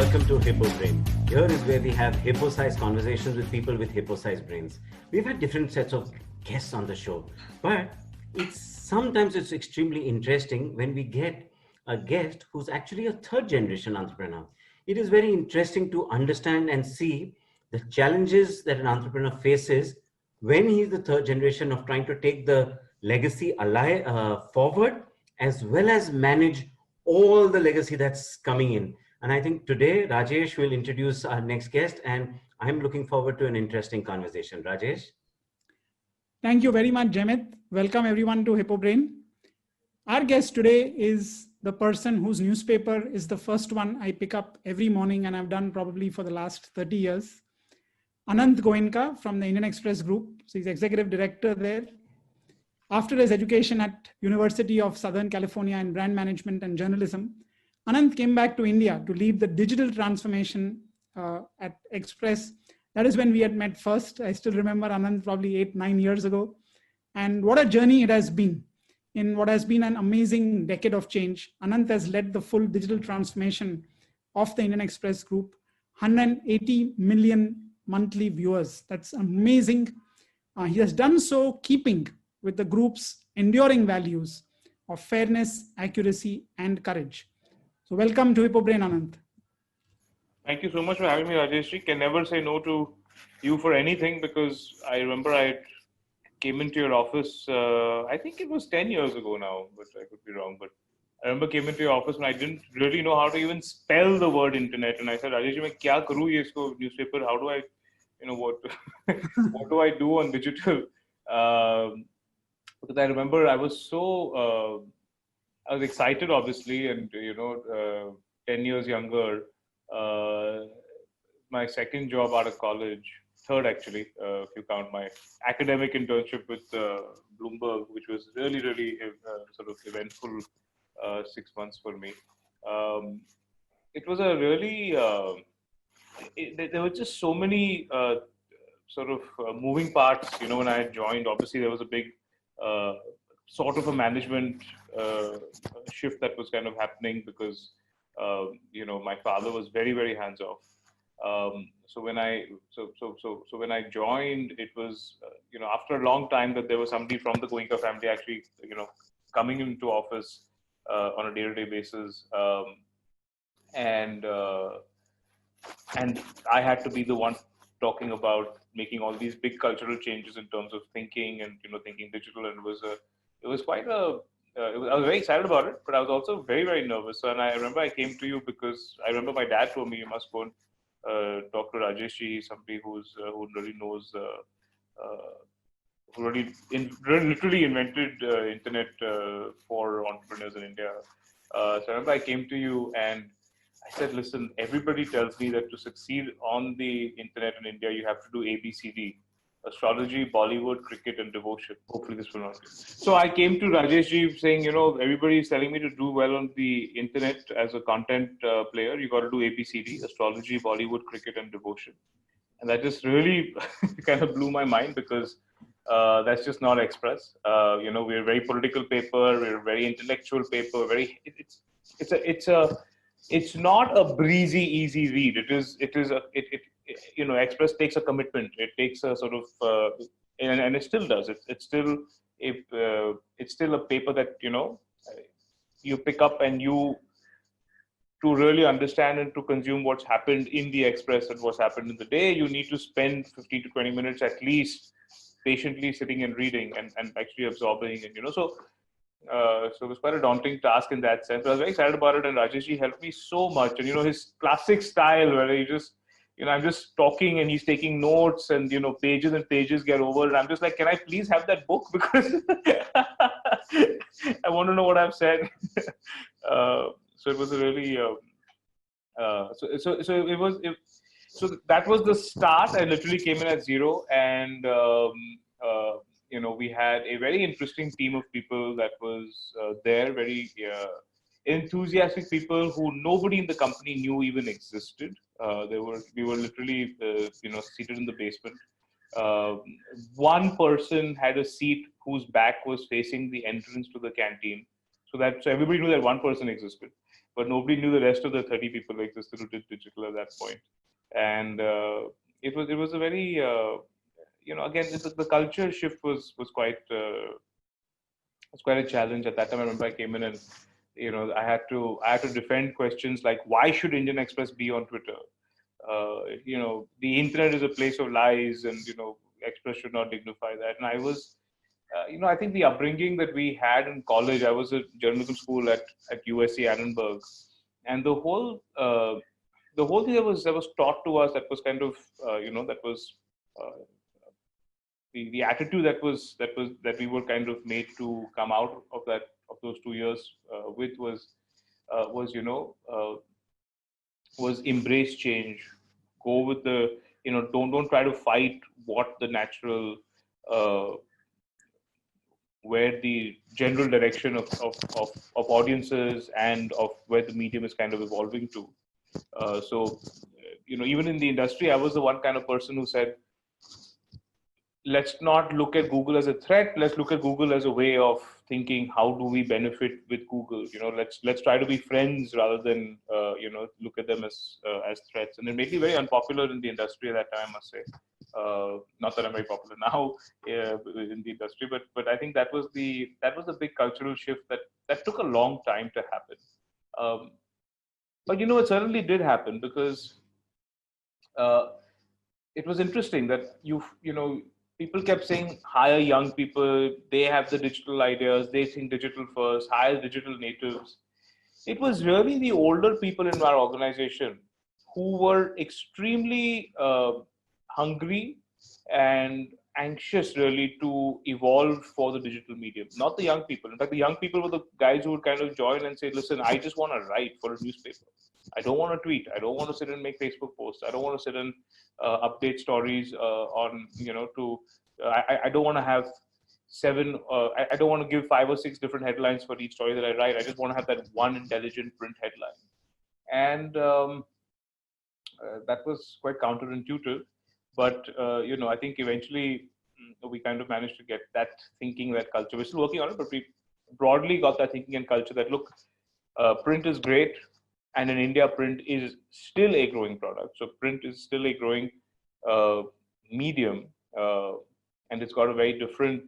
welcome to hippoBrain. Here is where we have hippo-sized conversations with people with hippo-sized brains. We've had different sets of guests on the show, but sometimes it's extremely interesting when we get a guest who's actually a third-generation entrepreneur. It is very interesting to understand and see the challenges that an entrepreneur faces when he's the third generation of trying to take the legacy alive, forward, as well as manage all the legacy that's coming in. And I think today Rajesh will introduce our next guest, and I'm looking forward to an interesting conversation. Rajesh. Thank you very much, Jemit. Welcome everyone to hippoBrain. Our guest today is the person whose newspaper is the first one I pick up every morning, and I've done probably for the last 30 years. Anant Goenka from the Indian Express Group. So he's executive director there. After his education at University of Southern California in brand management and journalism, Anant came back to India to lead the digital transformation at Express. That is when we had met first. I still remember Anant probably 8-9 years ago. And what a journey it has been. In what has been an amazing decade of change, Anant has led the full digital transformation of the Indian Express Group. 180 million monthly viewers. That's amazing. He has done so keeping with the group's enduring values of fairness, accuracy, and courage. So welcome to hippoBrain, Anant. Thank you so much for having me, Rajesh. Can never say no to you for anything, because I remember I came into your office, I think it was 10 years ago now, but I could be wrong. But I remember came into your office and I didn't really know how to even spell the word internet. And I said, Rajesh, मैं क्या करूँ ये इसको newspaper? How do I, what do I do on digital? Because I remember I was so, I was excited, obviously, and 10 years younger. My second job out of college, third actually, if you count my academic internship with Bloomberg, which was really, really sort of eventful 6 months for me. It was a really, there were just so many sort of moving parts, when I had joined. Obviously, there was a big sort of a management shift that was kind of happening because, my father was very, very hands-off. So when I joined, it was after a long time that there was somebody from the Goenka family actually coming into office on a day-to-day basis, and I had to be the one talking about making all these big cultural changes in terms of thinking and thinking digital, and it was quite a I was very excited about it, but I was also very, very nervous. And I remember I came to you because I remember my dad told me you must go and talk to Rajesh, somebody who really knows, who literally invented internet for entrepreneurs in India. So I remember I came to you and I said, listen, everybody tells me that to succeed on the internet in India, you have to do ABCD. Astrology, Bollywood, cricket, and devotion. Hopefully this will not be. So I came to Rajesh saying, everybody is telling me to do well on the internet as a content player. You got to do ABCD, astrology, Bollywood, cricket, and devotion. And that just really kind of blew my mind, because that's just not Express. We're a very political paper. We're a very intellectual paper. It's not a breezy, easy read. Express takes a commitment. It takes a sort of, and it still does. It's still a paper that you pick up, and to really understand and to consume what's happened in the Express and what's happened in the day, you need to spend 15 to 20 minutes at least patiently sitting and reading and actually absorbing, and so it was quite a daunting task in that sense. But I was very excited about it, and Rajesh helped me so much. And his classic style, where he just I'm just talking and he's taking notes, and pages and pages get over, and I'm just like, can I please have that book, because I want to know what I've said. So it was a really so that was the start. I literally came in at zero, and we had a very interesting team of people that was there, very enthusiastic people who nobody in the company knew even existed. We were literally, seated in the basement. One person had a seat whose back was facing the entrance to the canteen, so everybody knew that one person existed. but nobody knew the rest of the 30 people who existed who did digital at that point. And it was a very again the culture shift was quite a challenge at that time. I remember I came in and I had to defend questions like, why should Indian Express be on Twitter? The internet is a place of lies, and Express should not dignify that. And I was I think the upbringing that we had in college, I was at journalism school at USC Annenberg, and the whole thing that was taught to us, that was kind of that was the attitude that we were kind of made to come out of those 2 years with was embrace change, go with the don't try to fight what the natural where the general direction of audiences and of where the medium is kind of evolving to. So even in the industry, I was the one kind of person who said, let's not look at Google as a threat. Let's look at Google as a way of thinking, how do we benefit with Google? Let's try to be friends rather than look at them as threats. And it made me very unpopular in the industry at that time, I must say. Not that I'm very popular now in the industry, but I think that was the big cultural shift that took a long time to happen. But it certainly did happen, because it was interesting that people kept saying, hire young people, they have the digital ideas, they think digital first, hire digital natives. It was really the older people in our organization who were extremely hungry and anxious really to evolve for the digital medium, not the young people. In fact, the young people were the guys who would kind of join and say, listen, I just want to write for a newspaper. I don't want to tweet. I don't want to sit and make Facebook posts. I don't want to sit and update stories I don't want to have I don't want to give 5 or 6 different headlines for each story that I write. I just want to have that one intelligent print headline. And that was quite counterintuitive. But, I think eventually we kind of managed to get that thinking, that culture. We're still working on it, but we broadly got that thinking and culture that, look, print is great. And in India, print is still a growing product. So print is still a growing medium. And it's got a very different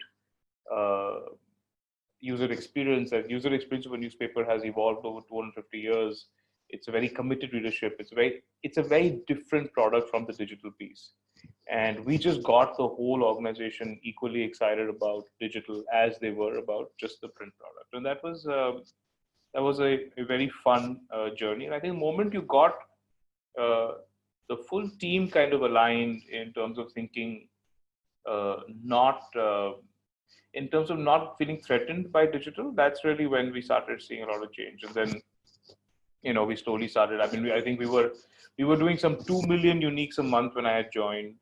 user experience. That user experience of a newspaper has evolved over 250 years. It's a very committed readership. It's a very different product from the digital piece. And we just got the whole organization equally excited about digital as they were about just the print product. And that was a very fun journey. And I think the moment you got the full team kind of aligned in terms of thinking, in terms of not feeling threatened by digital, that's really when we started seeing a lot of change. And then, we slowly started. I mean, I think we were doing some 2 million uniques a month when I had joined.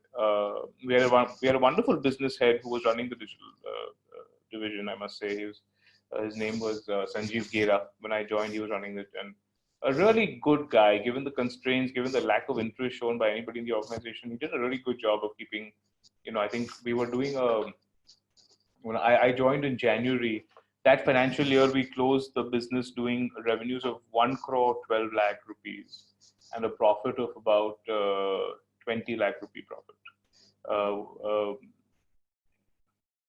We had a wonderful business head who was running the digital division, I must say. His name was Sanjeev Gera. When I joined, he was running it, and a really good guy, given the constraints, given the lack of interest shown by anybody in the organization. He did a really good job of keeping, I think we were doing when I joined in January, that financial year, we closed the business doing revenues of 1 crore 12 lakh rupees and a profit of about 20 lakh rupee profit.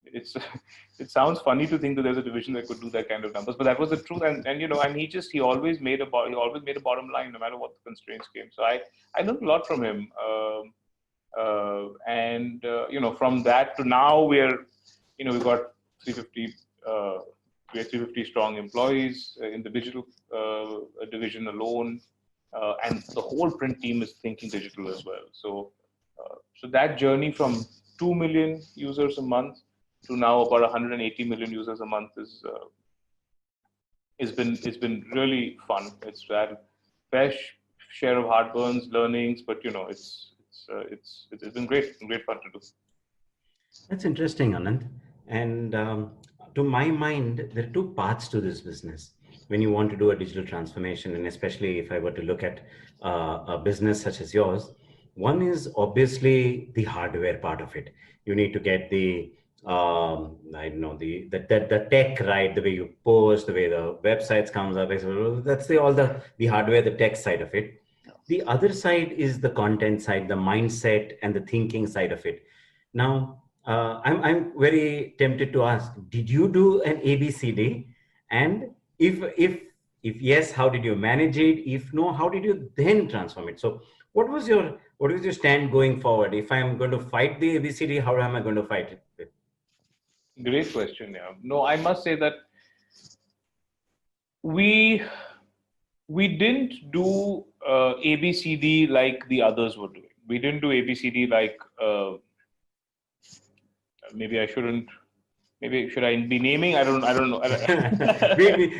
It sounds funny to think that there's a division that could do that kind of numbers, but that was the truth. And he always made a bottom line no matter what the constraints came. So I learned a lot from him. From that to now we've got 350 we have 350 strong employees in the digital division alone, and the whole print team is thinking digital as well. So that journey from 2 million users a month to now about 180 million users a month it's been really fun. It's that fair share of heartburns, learnings, but it's been great fun to do. That's interesting, Anant. And to my mind, there are 2 parts to this business. When you want to do a digital transformation, and especially if I were to look at a business such as yours, one is obviously the hardware part of it. You need to get the I don't know, the tech, right? The way you post, the way the websites comes up. That's the hardware, the tech side of it. The other side is the content side, the mindset and the thinking side of it. Now, I'm very tempted to ask: did you do an ABCD? And if yes, how did you manage it? If no, how did you then transform it? So, what was your stand going forward? If I'm going to fight the ABCD, how am I going to fight it? Great question. Yeah. No, I must say that we we didn't do ABCD like the others were doing. We didn't do ABCD like maybe I shouldn't. Maybe should I be naming? I don't know.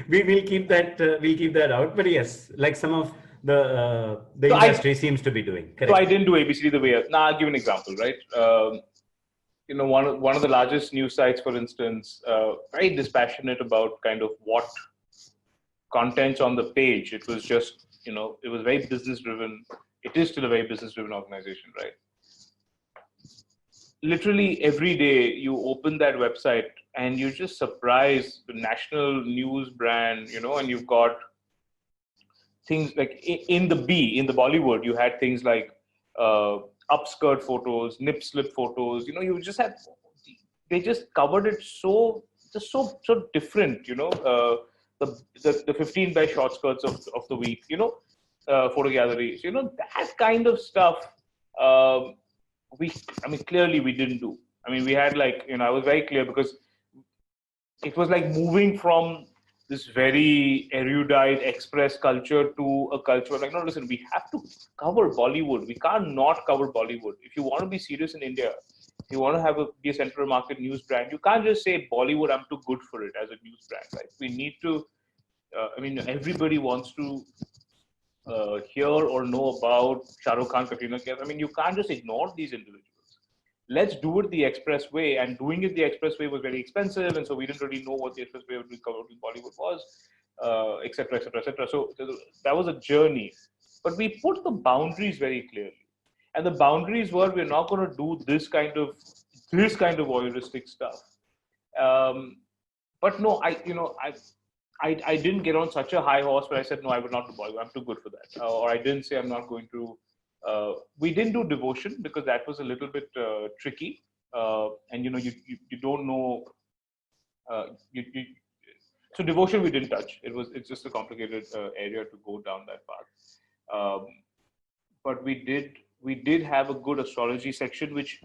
We will keep that out. But yes, like some of the So I industry seems to be doing. so I Correct. didn't do ABCD the way. Now I'll give an example, right? One of the largest news sites, for instance, very dispassionate about kind of what contents on the page. It was just it was very business driven. It is still a very business driven organization, right? Literally every day you open that website and you're just surprised the national news brand, and you've got things like in the Bollywood, you had things like uh, upskirt photos, nip slip photos. You just had they just covered it so different. The 15 by short skirts of the week. Photo galleries. That kind of stuff. Um, clearly we didn't do. We had I was very clear because it was like moving from this very erudite express culture to a culture like, no, listen, we have to cover Bollywood. We can't not cover Bollywood. If you want to be serious in India, if you want to be a central market news brand, you can't just say Bollywood, I'm too good for it as a news brand, right? We need to, everybody wants to hear or know about Shah Rukh Khan, Katrina Kaif. You can't just ignore these individuals. Let's do it the express way. And doing it the express way was very expensive, and so we didn't really know what the express way of doing covered in Bollywood was, etc., etc., etc. So that was a journey, but we put the boundaries very clearly, and the boundaries were we're not going to do this kind of voyeuristic stuff. Um, but no, I didn't get on such a high horse where I said, no, I would not do Bollywood. I'm too good for that. Or I didn't say I'm not going to. We didn't do devotion because that was a little bit tricky. And you don't know. Uh, you, you, so devotion we didn't touch. It's just a complicated area to go down that path. Um, but we did have a good astrology section, which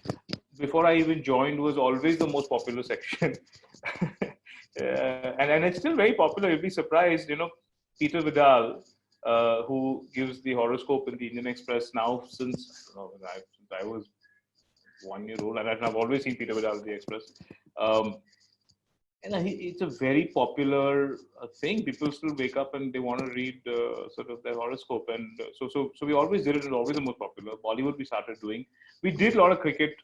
before I even joined was always the most popular section. And it's still very popular. You'll be surprised, Peter Vidal, who gives the horoscope in the Indian Express now since I was 1 year old, and I've always seen Peter Vidal in the Express. And it's a very popular thing. People still wake up and they want to read sort of their horoscope, and so we always did it. It's always the most popular. Bollywood we started doing. We did a lot of cricket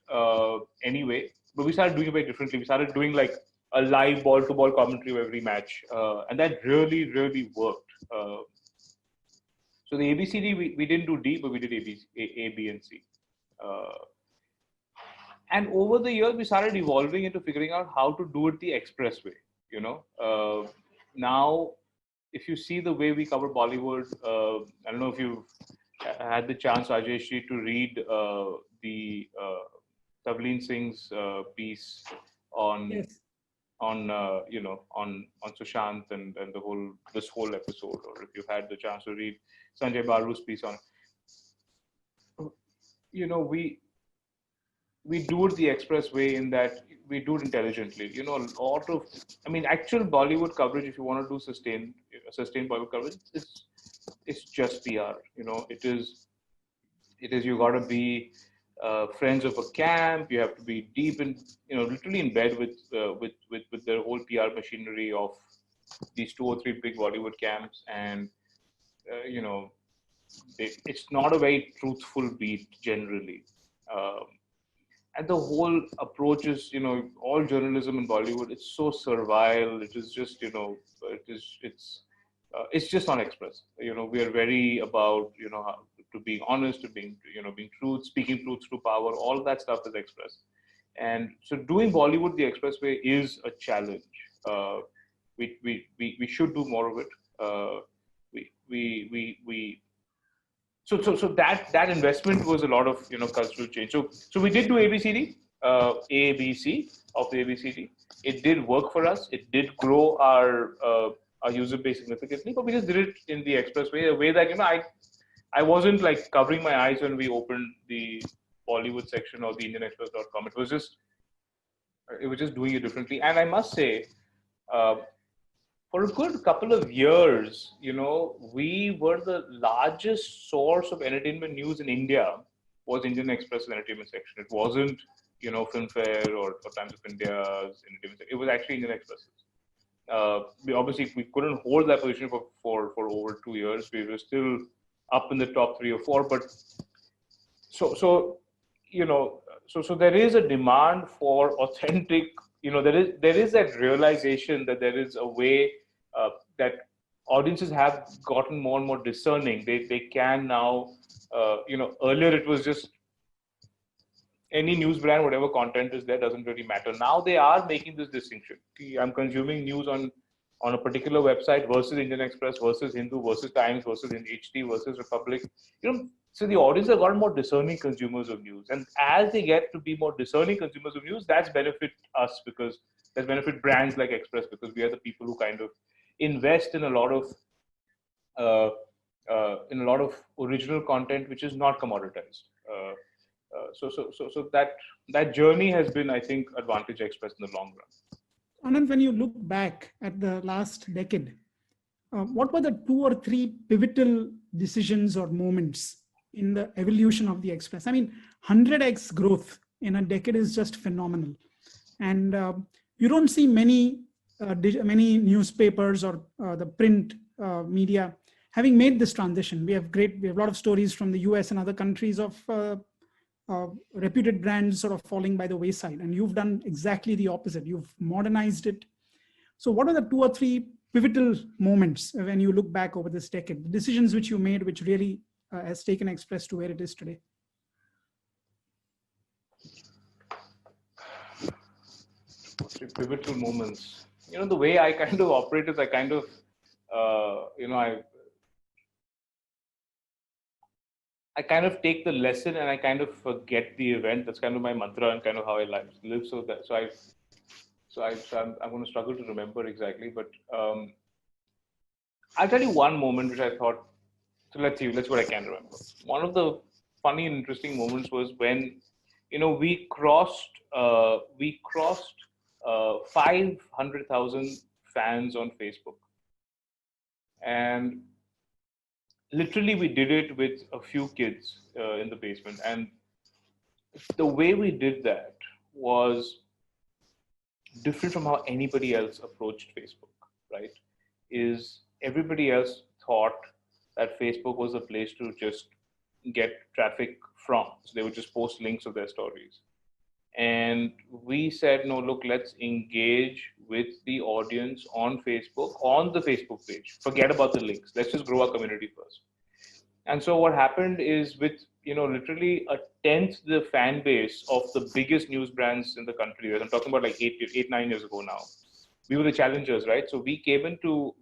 anyway, but we started doing it very differently. We started doing like a live ball-to-ball commentary of every match, and that really, really worked. So the ABCD we didn't do D, but we did A, B, and C. And over the years, we started evolving into figuring out how to do it the express way. Now, if you see the way we cover Bollywood, I don't know if you've had the chance, Rajesh, to read the Tavleen Singh's piece on Yes. on Sushant and this whole episode, or if you've had the chance to read Sanjay Baru's piece on, we do it the express way in that we do it intelligently. A lot of, actual Bollywood coverage, if you want to do sustained Bollywood coverage, it's just PR. It is you got to be friends of a camp. You have to be deep in, literally in bed with the whole PR machinery of these 2 or 3 big Bollywood camps, and it's not a very truthful beat generally. And the whole approach is, all journalism in Bollywood, it's so servile. It is just, it's just not express. We are very about, to being honest, to being truth, speaking truth through power. All that stuff is express. And so doing Bollywood the expressway is a challenge. We should do more of it. We so that investment was a lot of cultural change. So we did do ABCD, ABC of the ABCD. It did work for us. It did grow our user base significantly, but we just did it in the expressway, a way that I wasn't like covering my eyes when we opened the Bollywood section of the IndianExpress.com. It was just doing it differently. And I must say, for a good couple of years, we were the largest source of entertainment news in India was Indian Express entertainment section. It wasn't, Filmfare or Times of India's entertainment section. It was actually Indian Express's. We couldn't hold that position for over 2 years. We were still up in the top 3 or 4, but so there is a demand for authentic. There is that realization that there is a way that audiences have gotten more and more discerning. They can now, earlier it was just any news brand, whatever content is there, doesn't really matter. Now they are making this distinction. I'm consuming news on a particular website versus Indian Express versus Hindu versus Times versus in HT versus Republic. So the audience have gotten more discerning consumers of news. And as they get to be more discerning consumers of news, that's benefit us because that's benefit brands like Express because we are the people who kind of invest in a lot of original content which is not commoditized. So that journey has been, I think, Advantage Express in the long run. Anand, when you look back at the last decade, what were the 2 or 3 pivotal decisions or moments in the evolution of the Express? I mean, 100x growth in a decade is just phenomenal. And you don't see many newspapers or the print media having made this transition. We have a lot of stories from the US and other countries of reputed brands sort of falling by the wayside. And you've done exactly the opposite. You've modernized it. So what are the 2 or 3 pivotal moments when you look back over this decade, the decisions which you made, which really has taken Express to where it is today? Pivotal moments. The way I kind of operate is I kind of, I kind of take the lesson and I kind of forget the event. That's kind of my mantra and kind of how I live. I'm going to struggle to remember exactly, but I'll tell you one moment which I thought. So let's see what I can remember. One of the funny and interesting moments was when, we crossed 500,000 fans on Facebook, and literally we did it with a few kids in the basement. And the way we did that was different from how anybody else approached Facebook, right? Is everybody else thought that Facebook was a place to just get traffic from. So they would just post links of their stories. And we said, no, look, let's engage with the audience on Facebook, on the Facebook page. Forget about the links. Let's just grow our community first. And so what happened is with, literally a tenth the fan base of the biggest news brands in the country. I'm talking about like 9 years ago now. We were the challengers, right? So we came into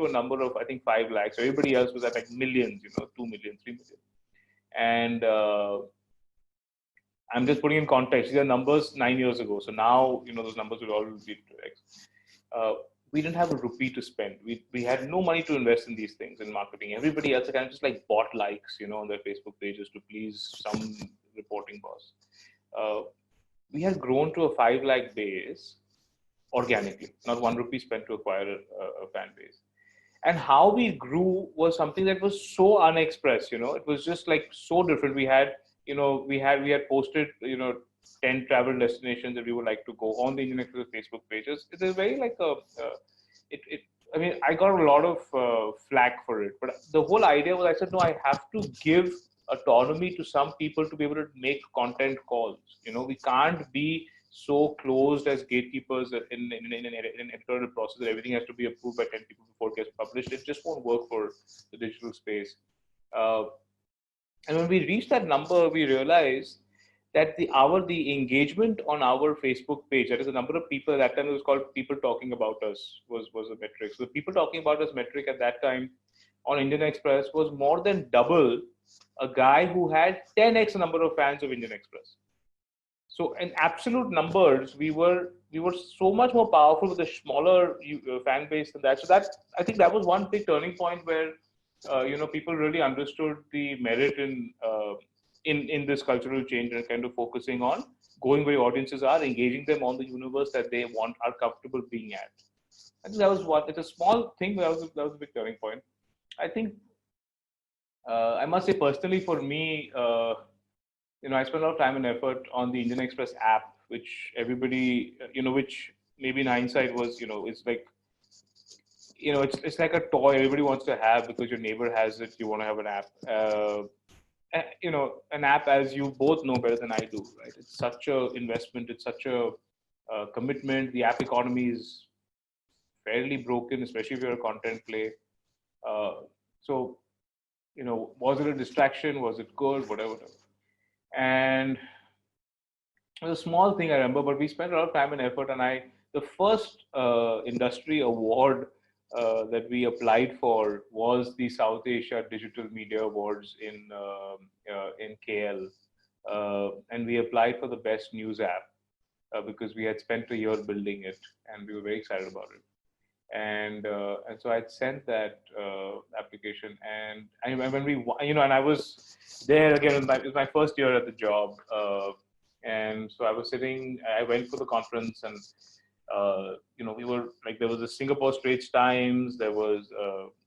a number of, I think, 5 lakhs. Everybody else was at like millions, 2 million, 3 million. And I'm just putting in context. These are numbers 9 years ago. So now, those numbers will all be correct. We didn't have a rupee to spend. We had no money to invest in these things in marketing. Everybody else kind of just like bought likes, on their Facebook pages to please some reporting boss. We had grown to a 5 lakh base organically, not 1 rupee spent to acquire a fan base. And how we grew was something that was so unexpressed, it was just like so different. We had posted, 10 travel destinations that we would like to go on the Indian Express Facebook pages. It is very like I got a lot of flack for it, but the whole idea was I said, no, I have to give autonomy to some people to be able to make content calls. We can't be so closed as gatekeepers in an editorial process that everything has to be approved by 10 people before it gets published. It just won't work for the digital space. And when we reached that number, we realized that the engagement on our Facebook page, that is the number of people at that time, it was called people talking about us, was a metric. So the people talking about us metric at that time on Indian Express was more than double a guy who had 10x the number of fans of Indian Express. So in absolute numbers, we were so much more powerful with a smaller fan base than that. So that, I think that was one big turning point where people really understood the merit in this cultural change and kind of focusing on going where audiences are, engaging them on the universe that they are comfortable being at. I think that was what. It's a small thing, but that was a big turning point. I think I must say personally for me. I spent a lot of time and effort on the Indian Express app, which everybody, which maybe in hindsight was, it's like, it's like a toy everybody wants to have because your neighbor has it. You want to have an app. An app, as you both know better than I do, right? It's such a investment. It's such a commitment. The app economy is fairly broken, especially if you're a content play. So, was it a distraction? Was it good? Whatever. And it was a small thing I remember, but we spent a lot of time and effort. And the first industry award that we applied for was the South Asia Digital Media Awards in KL, and we applied for the best news app because we had spent a year building it, and we were very excited about it. And so I'd sent that application, and when we, and I was there again. It was my first year at the job, and so I was sitting. I went for the conference, and we were like, there was the Singapore Straits Times, there was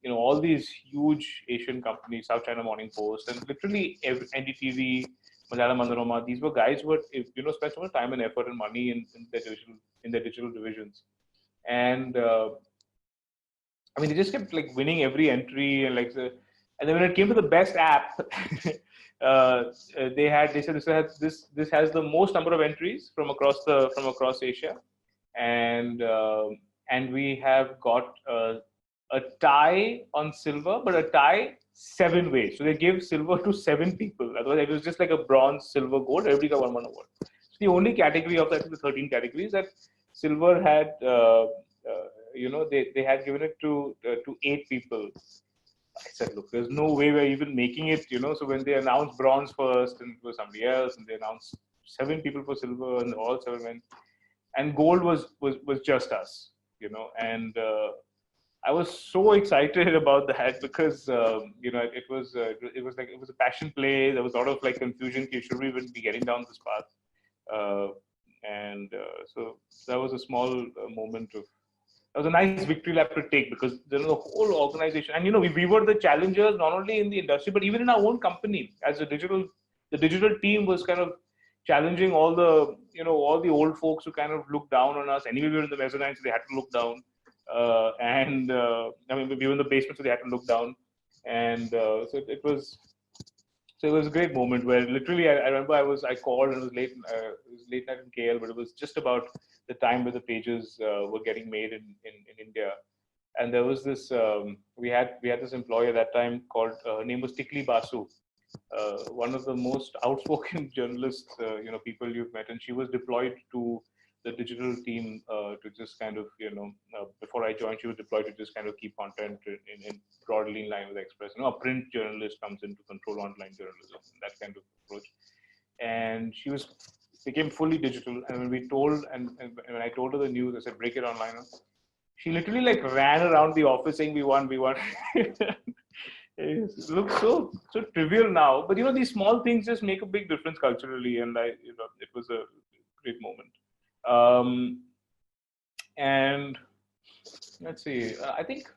all these huge Asian companies, South China Morning Post, and literally NDTV, Malayalam Manorama. These were guys who had spent so much time and effort and money in their digital divisions, and they just kept like winning every entry, and and then when it came to the best app, they said this has the most number of entries from across Asia, and we have got a tie on silver, but a tie 7 ways. So they gave silver to 7 people. Otherwise, it was just like a bronze, silver, gold. Everybody got one award. So the only category of the 13 categories that silver had. They had given it to 8 people. I said, look, there's no way we're even making it, So when they announced bronze first, and it was somebody else, and they announced 7 people for silver, and all 7 went, and gold was just us, And I was so excited about that because it was a passion play. There was a lot of like confusion. Should we even be getting down this path? So that was a small moment of. That was a nice victory lap to take because the whole organization, and we were the challengers not only in the industry but even in our own company. As the digital team was kind of challenging all the old folks who kind of looked down on us. Anyway, we were in the mezzanine, so they had to look down, we were in the basement, so they had to look down, and so it was a great moment where literally I remember I called, and it was late night in KL, but it was just about the time where the pages were getting made in India. And there was this, we had this employee at that time called, her name was Tikli Basu, one of the most outspoken journalists, people you've met. And she was deployed to the digital team to just kind of, before I joined, she was deployed to just kind of keep content in broadly in line with Express. A print journalist comes in to control online journalism, that kind of approach. And she became fully digital. And when we told, and when I told her the news, I said, break it online. She literally like ran around the office saying, we won. It looks so trivial now, but these small things just make a big difference culturally. And it was a great moment. And let's see, I think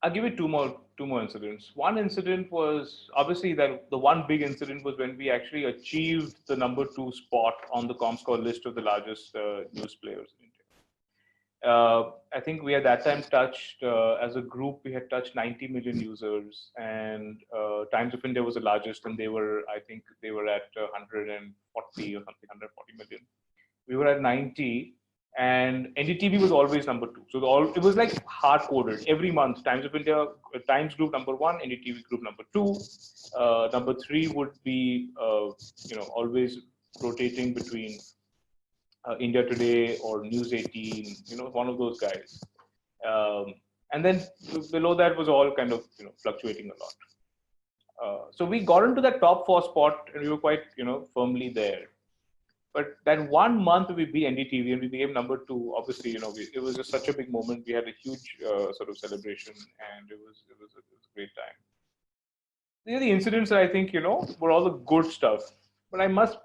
I'll give you two more incidents. One incident was obviously that the one big incident was when we actually achieved the number 2 spot on the ComScore list of the largest news players in India. I think we at that time touched, as a group, we had touched 90 million users, and Times of India was the largest, and I think they were at 140 or something, 140 million. We were at 90, and NDTV was always number 2. So it was like hard coded every month. Times of India, Times Group number 1, NDTV Group number 2, number 3 would be always rotating between India Today or News 18, one of those guys. And then below that was all kind of fluctuating a lot. So we got into that top 4 spot, and we were quite firmly there. But that 1 month we beat NDTV and we became number 2. Obviously, it was just such a big moment. We had a huge sort of celebration, and it was a great time. The incidents that I think were all the good stuff. But I must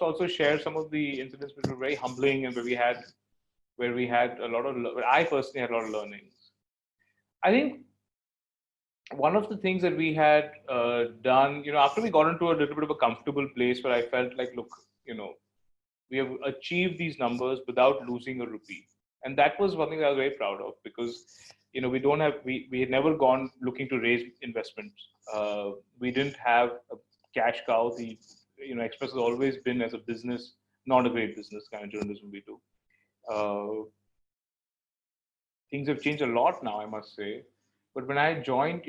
also share some of the incidents which were very humbling and where we had a lot of. I personally had a lot of learnings. I think one of the things that we had done, after we got into a little bit of a comfortable place where I felt like, look, we have achieved these numbers without losing a rupee. And that was one thing I was very proud of, because, we had never gone looking to raise investments. We didn't have a cash cow. The, Express has always been, as a business, not a great business kind of journalism we do. Things have changed a lot now, I must say. But when I joined,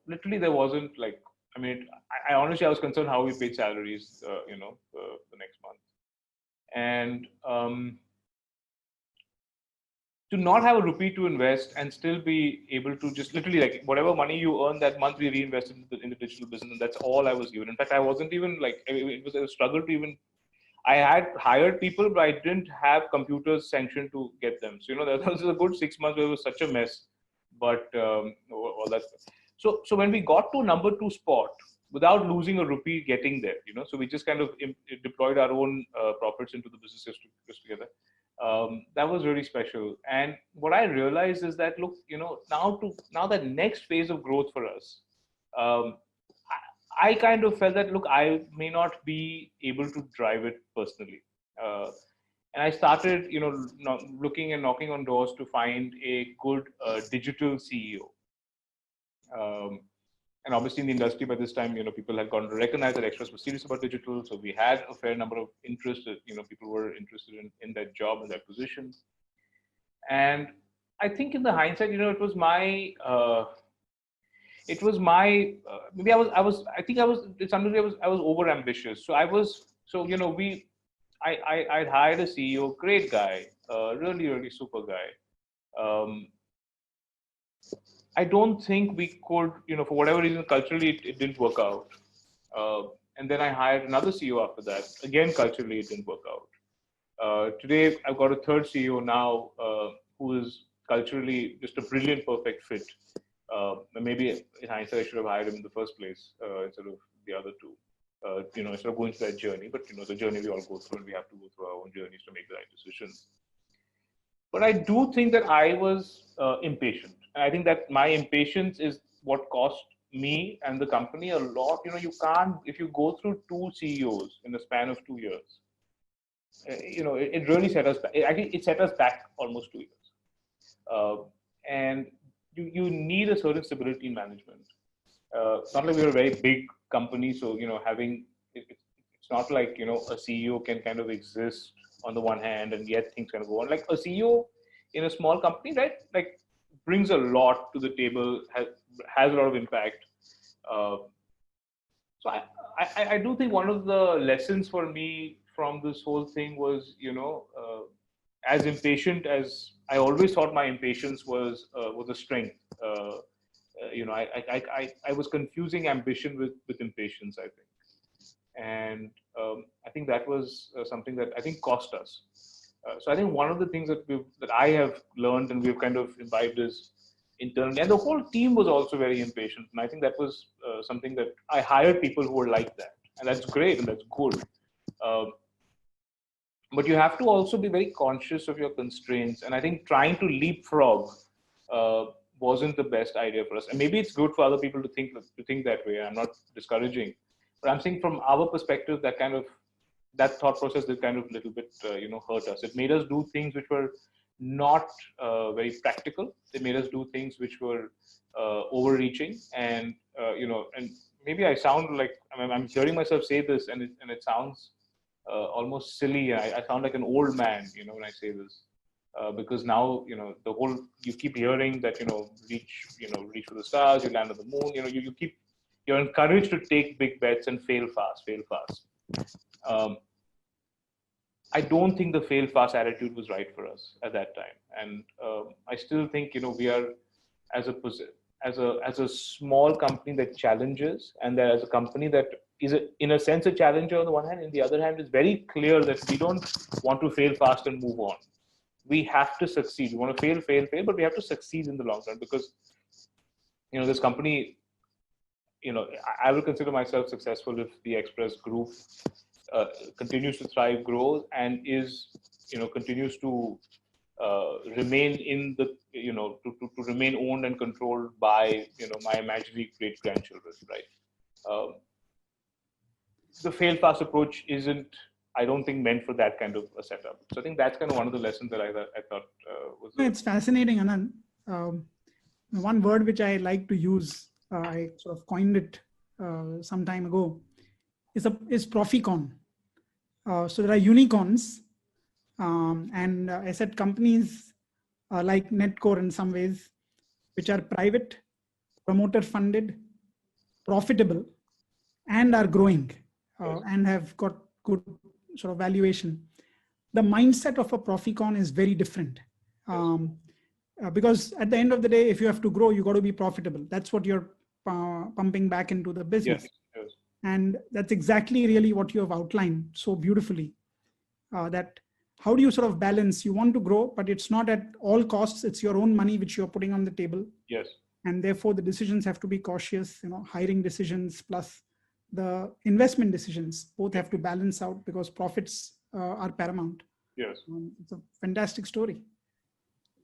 literally there wasn't I honestly, I was concerned how we paid salaries, the next month. And to not have a rupee to invest and still be able to just literally, like, whatever money you earn that month, we reinvested in the digital business. And that's all I was given. In fact, I wasn't even it was a struggle to even, I had hired people, but I didn't have computers sanctioned to get them. So, that was a good 6 months where it was such a mess. But all that. So when we got to number 2 spot, without losing a rupee getting there, so we just kind of deployed our own profits into the business just together. That was really special. And what I realized is that, look, now that next phase of growth for us, I kind of felt that, look, I may not be able to drive it personally. And I started, looking and knocking on doors to find a good digital CEO. And obviously in the industry by this time, people had gotten to recognize that Express was serious about digital. So we had a fair number of interest. People were interested in that job and that position. And I think in the hindsight, it was my, maybe I was over ambitious. So I hired a CEO, great guy, really, really super guy. I don't think we could, for whatever reason, culturally, it didn't work out. And then I hired another CEO after that. Again, culturally, it didn't work out. Today, I've got a third CEO now, who is culturally just a brilliant, perfect fit. Maybe in hindsight, I should have hired him in the first place instead of the other two. Instead of going through that journey, but the journey we all go through, and we have to go through our own journeys to make the right decisions. But I do think that I was impatient. And I think that my impatience is what cost me and the company a lot. You can't, if you go through 2 CEOs in the span of 2 years, it really set us back. It set us back almost 2 years. And you need a certain stability in management. It's not like we're a very big company, so it's not like a CEO can kind of exist on the one hand and yet things can go on. Like a CEO in a small company, right? Like brings a lot to the table, has a lot of impact. So I do think one of the lessons for me from this whole thing was, as impatient as I always thought my impatience was a strength. I was confusing ambition with impatience, I think. And I think that was something that I think cost us. So I think one of the things that I have learned and we've kind of imbibed is internally, and the whole team was also very impatient. And I think that was something that I hired people who were like that. And that's great and that's good. But you have to also be very conscious of your constraints. And I think trying to leapfrog wasn't the best idea for us. And maybe it's good for other people to think that way. I'm not discouraging. But I'm saying from our perspective, that thought process did kind of a little bit, hurt us. It made us do things which were not very practical. It made us do things which were overreaching, and and maybe I sound like I'm hearing myself say this, and it sounds almost silly. I sound like an old man, when I say this, because now, you keep hearing that, reach for the stars, you land on the moon. You're encouraged to take big bets and fail fast. Um, I don't think the fail fast attitude was right for us at that time, and I still think we are as a small company that challenges, and that as a company that is in a sense a challenger on the one hand. On the other hand, it's very clear that we don't want to fail fast and move on. We have to succeed. We want to fail, but we have to succeed in the long run, because this company, I will consider myself successful if the Express Group continues to thrive, grows, and continues to remain in the to remain owned and controlled by my imaginary great grandchildren, right? The fail fast approach isn't, I don't think, meant for that kind of a setup. So I think that's kind of one of the lessons that I thought was. It's fascinating, Anand. One word which I like to use, I sort of coined it some time ago, is proficon. So there are unicorns, and I said companies like Netcore in some ways, which are private, promoter funded, profitable, and are growing and have got good sort of valuation. The mindset of a proficon is very different. Because at the end of the day, if you have to grow, you got to be profitable. That's what you're pumping back into the business. Yes. And that's exactly really what you have outlined so beautifully. That how do you sort of balance? You want to grow, but it's not at all costs. It's your own money which you're putting on the table. Yes. And therefore the decisions have to be cautious. Hiring decisions plus the investment decisions both have to balance out, because profits are paramount. Yes. It's a fantastic story.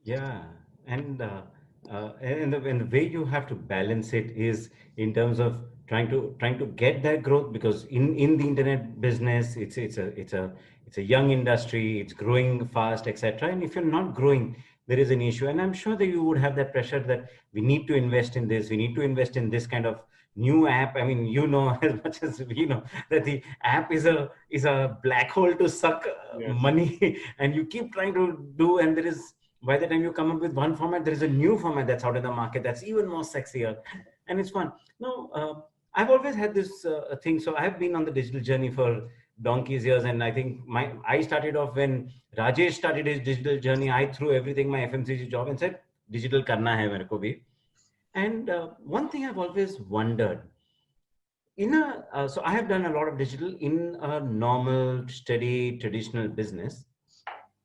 Yeah, and the way you have to balance it is in terms of trying to get that growth, because in the internet business, it's a young industry, it's growing fast, etc. And if you're not growing, there is an issue. And I'm sure that you would have that pressure that we need to invest in this, we need to invest in this kind of new app. I mean, as much as we know that the app is a black hole to suck money, and you keep trying to do, and there is, by the time you come up with one format, there is a new format that's out in the market that's even more sexier, and it's fun. No, I've always had this thing. So I've been on the digital journey for donkey's years, and I think I started off when Rajesh started his digital journey. I threw everything, my FMCG job, and said, digital karna hai mere ko bhi. And one thing I've always wondered, so I have done a lot of digital in a normal, steady, traditional business.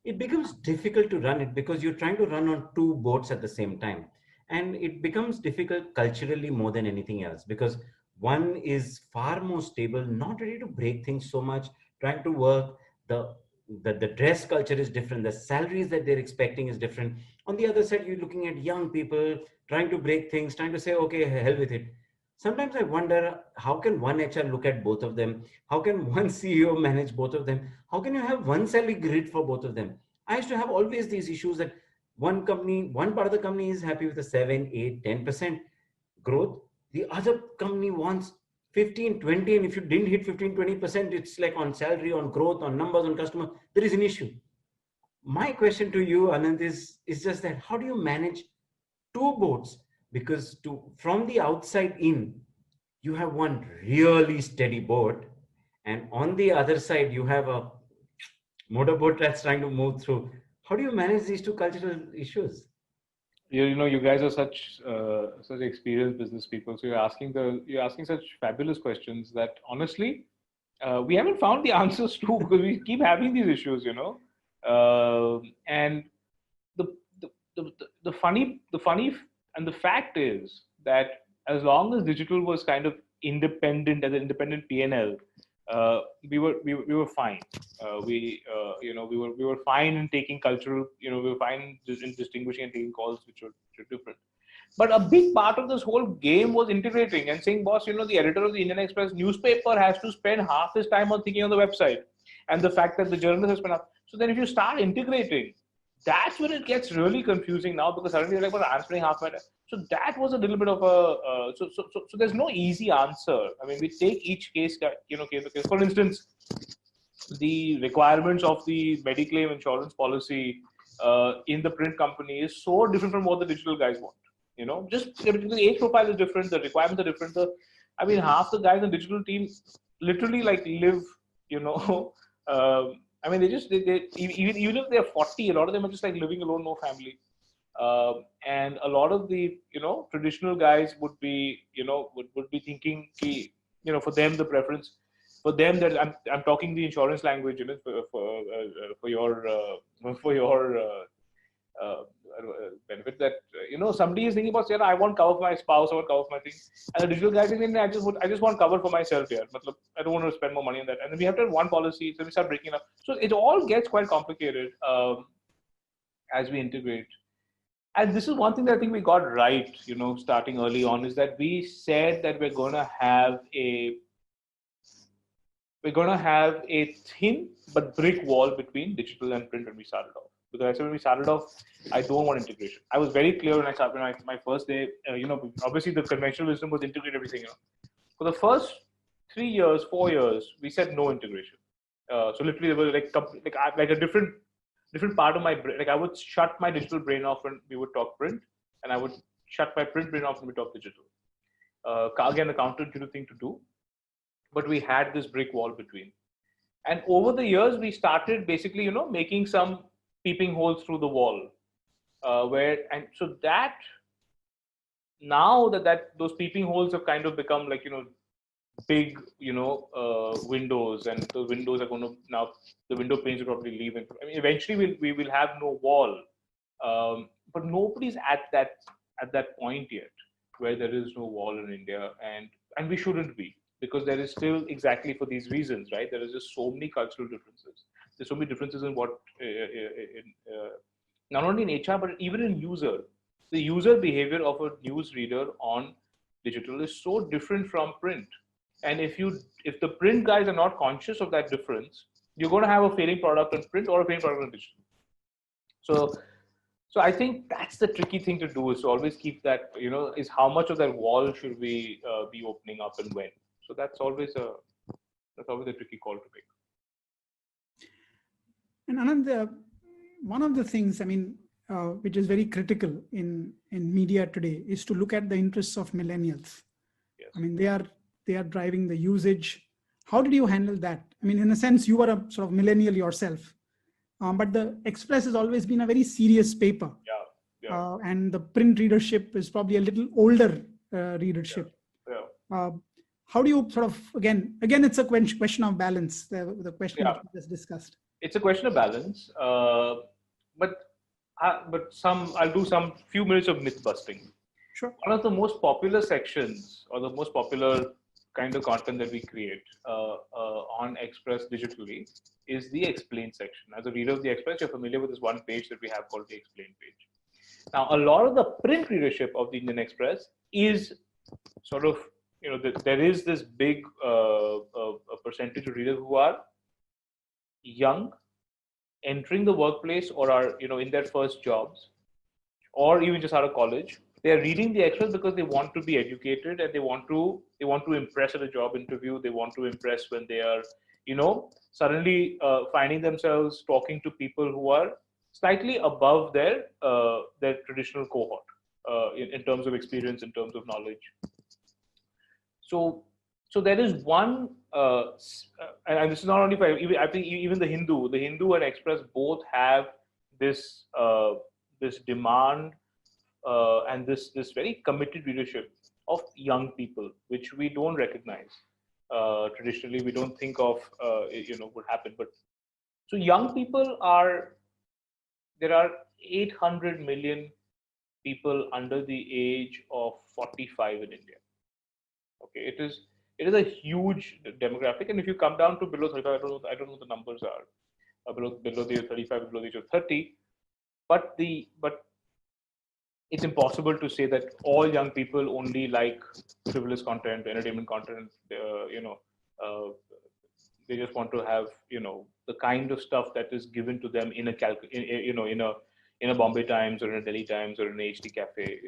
It becomes difficult to run it because you're trying to run on two boats at the same time. And it becomes difficult culturally more than anything else, because one is far more stable, not ready to break things so much, trying to work. The dress culture is different. The salaries that they're expecting is different. On the other side, you're looking at young people trying to break things, trying to say, okay, hell with it. Sometimes I wonder, how can one HR look at both of them? How can one CEO manage both of them? How can you have one salary grid for both of them? I used to have always these issues that one part of the company is happy with a 7, 8, 10% growth. The other company wants 15, 20. And if you didn't hit 15, 20%, it's like on salary, on growth, on numbers, on customer, there is an issue. My question to you, Anant, is just that, how do you manage two boats? Because from the outside in, you have one really steady boat, and on the other side, you have a motorboat that's trying to move through. How do you manage these two cultural issues? You guys are such experienced business people, so you're asking such fabulous questions that honestly, we haven't found the answers to, because we keep having these issues, and the funny and the fact is that as long as digital was kind of independent, as an independent P&L, we were fine. We were fine in taking cultural, we were fine in distinguishing and taking calls which were different. But a big part of this whole game was integrating and saying, boss, the editor of the Indian Express newspaper has to spend half his time on thinking on the website, and the fact that the journalist has spent half. So then if you start integrating, that's when it gets really confusing now, because suddenly you're like, well, I'm spending half my time. So that was a little bit of a, so there's no easy answer. I mean, we take each case, case. For instance, the requirements of the Mediclaim insurance policy in the print company is so different from what the digital guys want. Just the age profile is different, the requirements are different. Half the guys in the digital team literally like live, even if they're 40, a lot of them are just like living alone, no family. And a lot of the, traditional guys would be, would be thinking, for them, the preference, for them that I'm talking the insurance language, for your benefit, that somebody is thinking about, say, I want cover for my spouse, I want cover for my thing, and the digital guy is thinking, I just want cover for myself here. I don't want to spend more money on that. And then we have to have one policy, so we start breaking up. So it all gets quite complicated as we integrate. And this is one thing that I think we got right, starting early on, is that we said that we're going to have a thin but brick wall between digital and print when we started off. Because I said when we started off, I don't want integration. I was very clear when I started, my first day, obviously the conventional wisdom was integrate everything. For the first 3 years, 4 years, we said no integration. So literally there was like a different part of my brain. Like I would shut my digital brain off when we would talk print, and I would shut my print brain off when we talk digital. Again, the counterintuitive thing to do, but we had this brick wall between. And over the years, we started basically, making some peeping holes through the wall, so that now that those peeping holes have kind of become like, big, windows, and the windows are going to now, the window panes will probably leave. And eventually we will have no wall, but nobody's at that point yet where there is no wall in India, and we shouldn't be, because there is still, exactly for these reasons, right? There is just so many cultural differences. There's so many differences in what, not only in HR, but even in user. The user behavior of a news reader on digital is so different from print. And if the print guys are not conscious of that difference, you're going to have a failing product on print or a failing product on digital. So I think that's the tricky thing to do, is to always keep that, is how much of that wall should we be opening up and when. So that's always a tricky call to make. And Anand, one of the things, which is very critical in media today, is to look at the interests of millennials. Yes. They are driving the usage. How did you handle that? In a sense, you were a sort of millennial yourself, but the Express has always been a very serious paper. Yeah. And the print readership is probably a little older readership. Yeah. How do you sort of, again, it's a question of balance, the question that we just discussed. It's a question of balance, but I'll do some few minutes of myth busting. Sure. One of the most popular sections, or the most popular kind of content that we create on Express digitally, is the explain section. As a reader of the Express, you're familiar with this one page that we have called the explain page. Now, a lot of the print readership of the Indian Express is sort of, there is this big percentage of readers who are young, entering the workplace, or are, in their first jobs, or even just out of college. They're reading the Express because they want to be educated, and they want to impress at a job interview. They want to impress when they are, suddenly finding themselves talking to people who are slightly above their traditional cohort in terms of experience, in terms of knowledge. So there is one, and this is not only for, I think even the Hindu and Express both have this demand and this very committed readership of young people, which we don't recognize traditionally. We don't think of would happen. But so young people there are 800 million people under the age of 45 in India. Okay, it is a huge demographic, and if you come down to below 35, I don't know what the numbers are, below the age of 35, below the age of 30, but it's impossible to say that all young people only like frivolous content, entertainment content. They just want to have the kind of stuff that is given to them in a Bombay Times or in a Delhi Times or in an HD Cafe.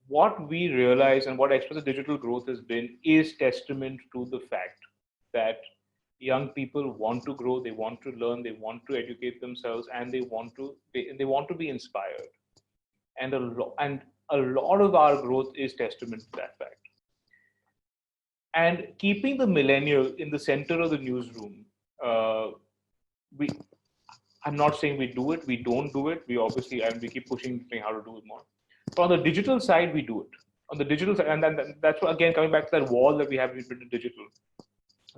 What we realize and what Express Digital growth has been is testament to the fact that young people want to grow, they want to learn, they want to educate themselves, and they want to be inspired. And a lot of our growth is testament to that fact. And keeping the millennial in the center of the newsroom, we I'm not saying we do it, we don't do it. We obviously, and we keep pushing how to do it more. But on the digital side, we do it. On the digital side, and then that's what, again, coming back to that wall that we have between digital.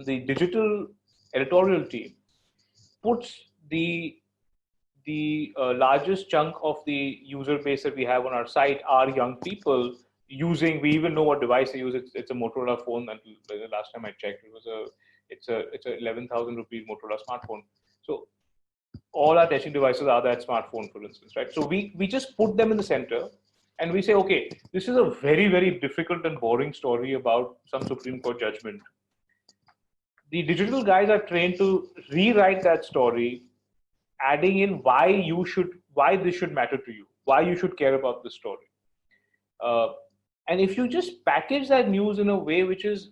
The digital editorial team puts the largest chunk of the user base that we have on our site are young people using. We even know what device they use. It's a Motorola phone. And the last time I checked, it's a 11,000 rupees Motorola smartphone. So all our testing devices are that smartphone, for instance, right? So we just put them in the center, and we say, okay, this is a very, very difficult and boring story about some Supreme Court judgment. The digital guys are trained to rewrite that story, adding in why this should matter to you, why you should care about the story. And if you just package that news in a way which is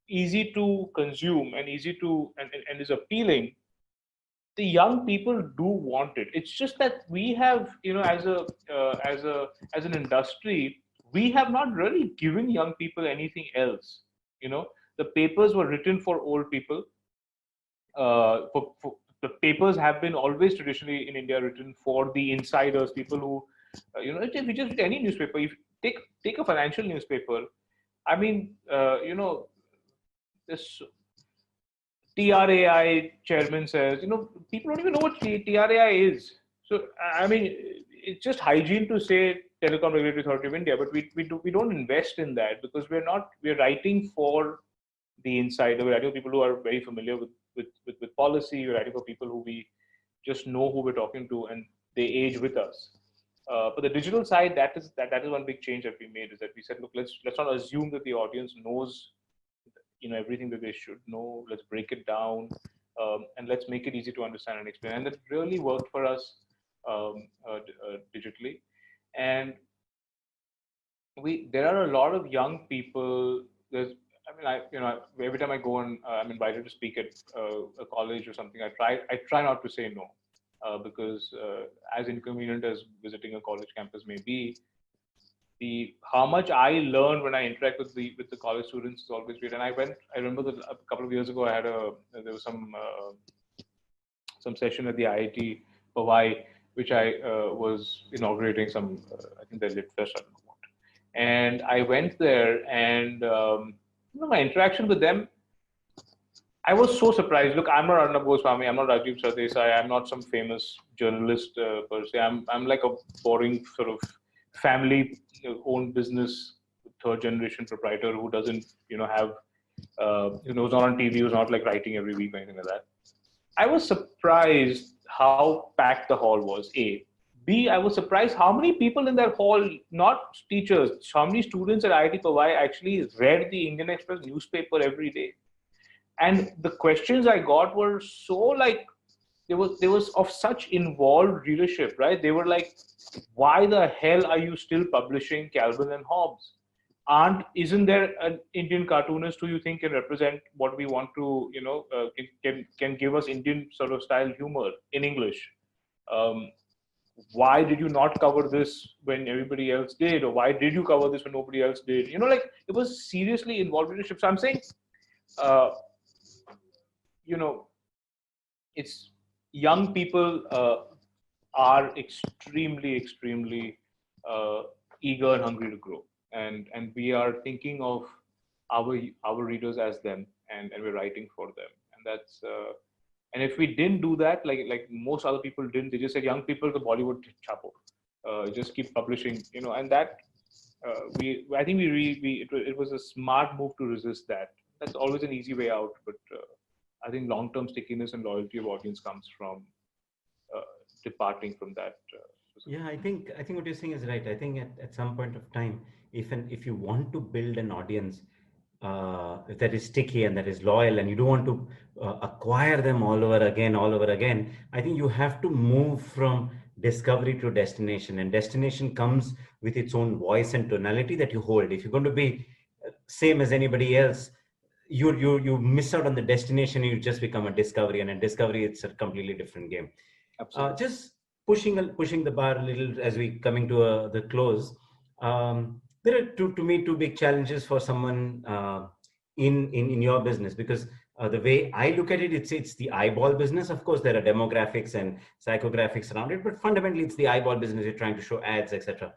easy to consume and easy to and is appealing, the young people do want it. It's just that we have, as an industry, we have not really given young people anything else. The papers were written for old people. The papers have been always traditionally in India written for the insiders, people who, if you just read any newspaper, if you take a financial newspaper, I mean, this TRAI chairman says, people don't even know what TRAI is. So, I mean, it's just hygiene to say Telecom Regulatory Authority of India, but we don't invest in that because we're writing for the insider. We're writing for people who are very familiar with policy. We're writing for people who we just know who we're talking to, and they age with us. But the digital side, that is one big change that we made, is that we said, look, let's not assume that the audience knows everything that they should know. Let's break it down, and let's make it easy to understand and explain. And that really worked for us digitally. And there are a lot of young people. Every time I go and I'm invited to speak at a college or something, I try not to say no, because as inconvenient as visiting a college campus may be, how much I learn when I interact with the college students is always great. And I remember that a couple of years ago, there was some session at the IIT Powai, which I was inaugurating I think they lit fest, I don't know what. And I went there, and my interaction with them, I was so surprised. Look, I'm not Arnab Goswami, I'm not Rajiv Sardesai, I'm not some famous journalist per se. I'm like a boring sort of family-owned business, third-generation proprietor who doesn't, have, who's not on TV, who's not like writing every week or anything like that. I was surprised how packed the hall was. A. B, I was surprised how many people in that hall, not teachers, how many students at IIT Powai actually read the Indian Express newspaper every day. And the questions I got were so like, there was of such involved readership, right? They were like, why the hell are you still publishing Calvin and Hobbes? Isn't there an Indian cartoonist who you think can represent what we want to, can give us Indian sort of style humor in English? Why did you not cover this when everybody else did? Or why did you cover this when nobody else did? It was seriously involved leadership. So I'm saying, it's young people are extremely, extremely eager and hungry to grow. And we are thinking of our readers as them, and we're writing for them. And that's, and if we didn't do that, like most other people didn't, they just said, young people, the Bollywood chapo, just keep publishing, and that, I think it was a smart move to resist that. That's always an easy way out, but I think long-term stickiness and loyalty of audience comes from departing from that. Yeah, I think what you're saying is right. I think at some point of time, if you want to build an audience that is sticky and that is loyal, and you don't want to acquire them all over again, I think you have to move from discovery to destination, and destination comes with its own voice and tonality that you hold. If you're going to be same as anybody else, you miss out on the destination. You just become a discovery, and a discovery, it's a completely different game. Absolutely. Just pushing the bar a little as we coming to the close. There are two big challenges for someone in your business, because the way I look at it, it's the eyeball business. Of course, there are demographics and psychographics around it, but fundamentally, it's the eyeball business. You're trying to show ads, etc.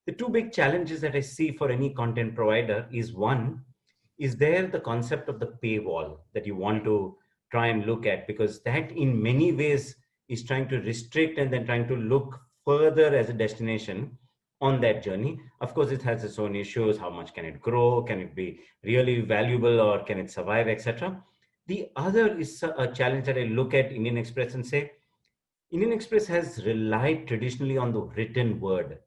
The two big challenges that I see for any content provider is, one, is there the concept of the paywall that you want to try and look at, because that in many ways is trying to restrict and then trying to look further as a destination on that journey. Of course, it has its own issues. How much can it grow? Can it be really valuable, or can it survive, etc.? The other is a challenge that I look at Indian Express and say, Indian Express has relied traditionally on the written word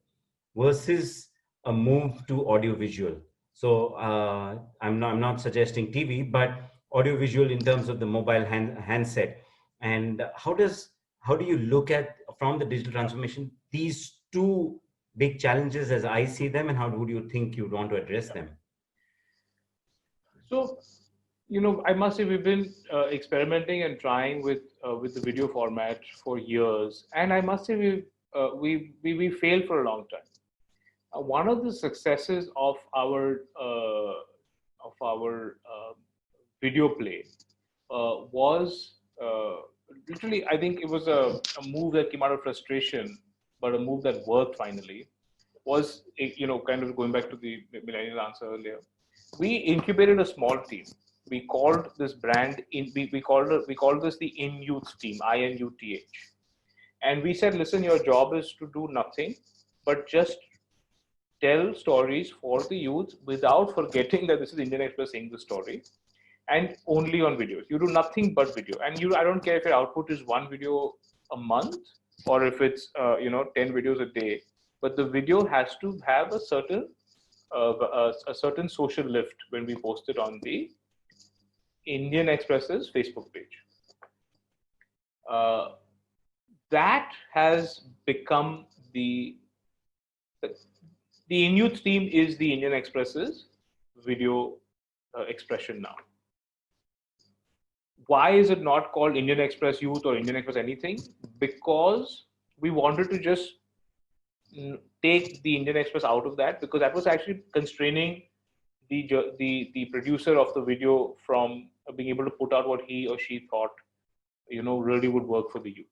versus a move to audiovisual. So I'm not suggesting TV, but audiovisual in terms of the mobile handset. And how do you look at, from the digital transformation, these two big challenges as I see them, and how would you think you'd want to address them? So, I must say we've been experimenting and trying with the video format for years, and I must say we failed for a long time. One of the successes of our video play was literally, I think it was a move that came out of frustration, but a move that worked finally. Was, kind of going back to the millennial answer earlier. We incubated a small team. We called this brand we called this the In Youth team, INUTH. And we said, listen, your job is to do nothing but just tell stories for the youth without forgetting that this is Indian Express saying the story, and only on videos. You do nothing but video. And I don't care if your output is one video a month or if it's 10 videos a day, but the video has to have a certain social lift when we post it on the Indian Express's Facebook page. That has become the In Youth team is the Indian Express's video expression now. Why is it not called Indian Express Youth or Indian Express anything? Because we wanted to just take the Indian Express out of that, because that was actually constraining the producer of the video from being able to put out what he or she thought really would work for the youth.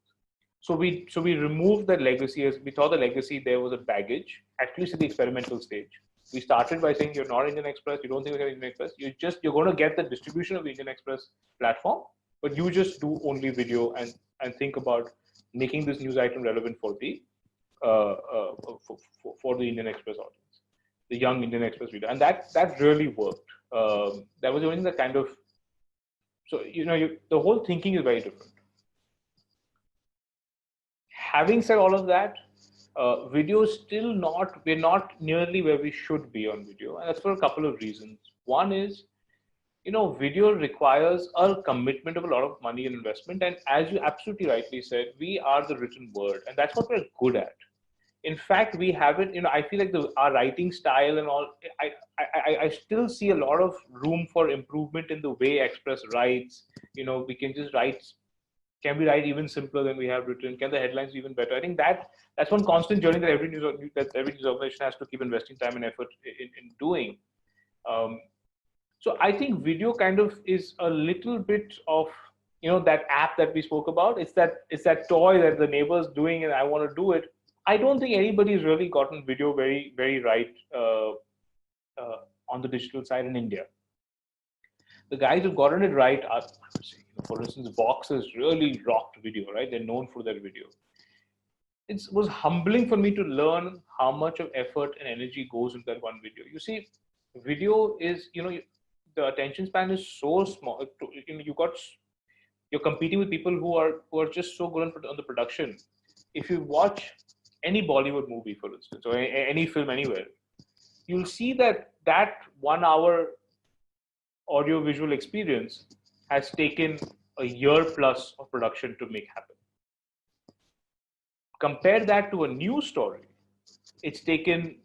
So we removed the legacy. As we thought the legacy there was a baggage, at least at the experimental stage. We started by saying, you're not Indian Express, you don't think we're Indian Express, you're going to get the distribution of the Indian Express platform, but you just do only video and think about making this news item relevant for the for the Indian Express audience, the young Indian Express reader, and that really worked. That was the only thing that kind of, so the whole thinking is very different. Having said all of that, video is still we're not nearly where we should be on video, and that's for a couple of reasons. One is, video requires a commitment of a lot of money and investment, and as you absolutely rightly said, we are the written word, and that's what we're good at. In fact, we haven't, I feel like our writing style and all, I still see a lot of room for improvement in the way Express writes. We can just write. Can we write even simpler than we have written? Can the headlines be even better? I think that's one constant journey that every news organization has to keep investing time and effort in doing. So I think video kind of is a little bit of, that app that we spoke about. It's that toy that the neighbor's doing and I want to do it. I don't think anybody's really gotten video very, very right on the digital side in India. The guys who've gotten it right are, for instance, Vox has really rocked video, right? They're known for their video. It was humbling for me to learn how much of effort and energy goes into that one video. You see, video is, the attention span is so small. You're competing with people who are just so good on the production. If you watch any Bollywood movie, for instance, or any film anywhere, you'll see that 1 hour audio-visual experience has taken a year plus of production to make happen. Compare that to a news story. It's taken,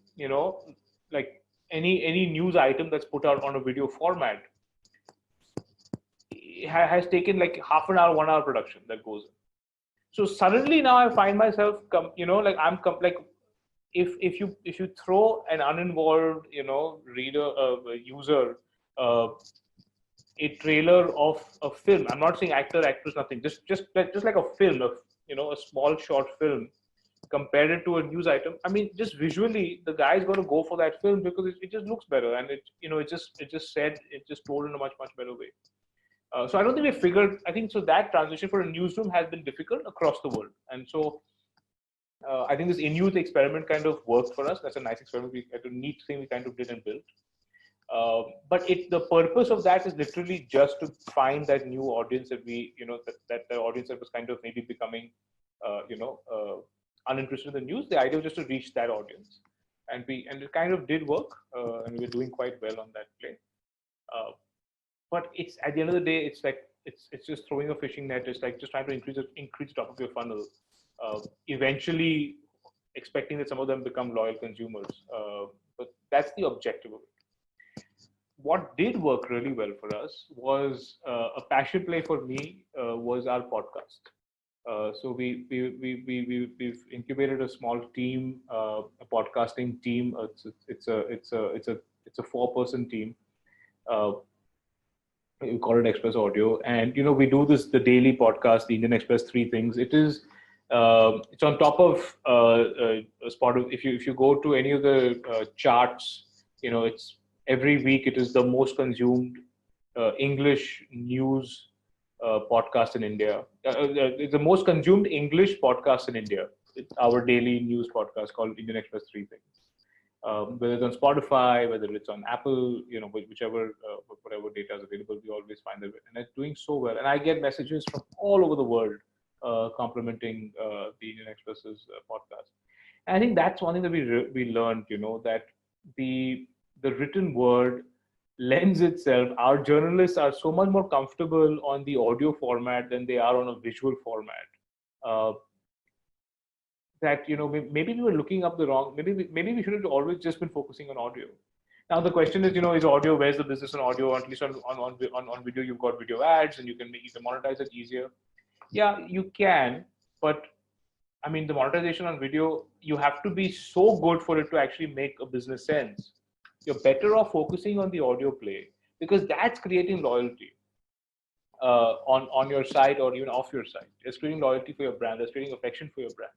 like any news item that's put out on a video format, has taken like half an hour, 1 hour production that goes in. So suddenly now I find myself, like if you throw an uninvolved, reader, user, uh, a trailer of a film. I'm not saying actor, actress, nothing. Just like a film, a small short film. Compare it to a news item. I mean, just visually, the guy's going to go for that film because it just looks better, and it just told in a much better way. So I don't think we figured. I think so that transition for a newsroom has been difficult across the world, and so I think this in-youth experiment kind of worked for us. That's a nice experiment. A neat thing we kind of did and built. But the purpose of that is literally just to find that new audience that that the audience that was kind of maybe becoming, uninterested in the news. The idea was just to reach that audience, and it kind of did work, and we're doing quite well on that play. But it's at the end of the day, it's like it's just throwing a fishing net. It's like just trying to increase the top of your funnel. Eventually, expecting that some of them become loyal consumers. But that's the objective of it. What did work really well for us was a passion play for me was our podcast. So we've incubated a small team, a podcasting team. It's a 4-person team. We call it Express Audio, and we do the daily podcast, the Indian Express 3 things. It's on top of as part of if you go to any of the charts, it's every week it is the most consumed English news podcast in India. It's the most consumed English podcast in India. It's our daily news podcast called Indian Express 3 things. Whether it's on Spotify, whether it's on Apple, whichever whatever data is available, we always find that, and it's doing so well. And I get messages from all over the world complimenting the Indian Express's podcast. And I think that's one thing that we learned, that the written word lends itself. Our journalists are so much more comfortable on the audio format than they are on a visual format. That maybe we were looking up the wrong. Maybe we should have always just been focusing on audio. Now the question is, is audio? Where's the business on audio? At least on video, you've got video ads, and you can monetize it easier. Yeah, you can, but I mean, the monetization on video, you have to be so good for it to actually make a business sense. You're better off focusing on the audio play because that's creating loyalty on your site or even off your site. It's creating loyalty for your brand. It's creating affection for your brand.